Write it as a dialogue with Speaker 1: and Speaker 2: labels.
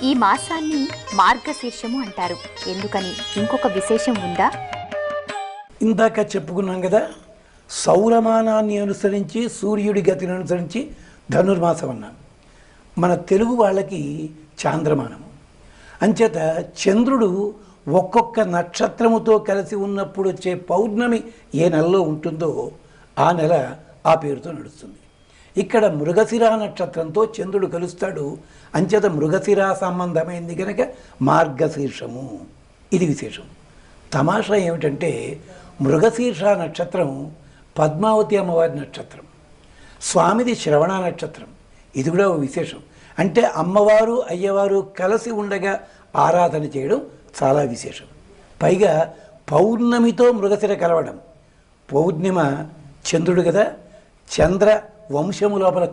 Speaker 1: ఈ మాసాన్ని మార్గశీర్షము అంటారు. ఎందుకని ఇంకొక విశేషం ఉందా?
Speaker 2: ఇందాక చెప్పుకున్నాం కదా, సౌరమానాన్ని అనుసరించి సూర్యుడి గతిని అనుసరించి ధనుర్మాసం అన్నాం. మన తెలుగు వాళ్ళకి చాంద్రమానము. అంచేత చంద్రుడు ఒక్కొక్క నక్షత్రముతో కలిసి ఉన్నప్పుడు వచ్చే పౌర్ణమి ఏ నెలలో ఉంటుందో ఆ నెల ఆ పేరుతో నడుస్తుంది. ఇక్కడ మృగశిర నక్షత్రంతో చంద్రుడు కలుస్తాడు. అంచేత మృగశిర సంబంధమైంది కనుక మార్గశీర్షము. ఇది విశేషం. తమాషా ఏమిటంటే మృగశీర్ష నక్షత్రం పద్మావతి అమ్మవారి నక్షత్రం, స్వామిది శ్రవణ నక్షత్రం. ఇది కూడా ఒక విశేషం. అంటే అమ్మవారు అయ్యవారు కలిసి ఉండగా ఆరాధన చేయడం చాలా విశేషం. పైగా పౌర్ణమితో మృగశిర కలవడం. పౌర్ణిమ చంద్రుడు కదా, చంద్ర వంశము లోపల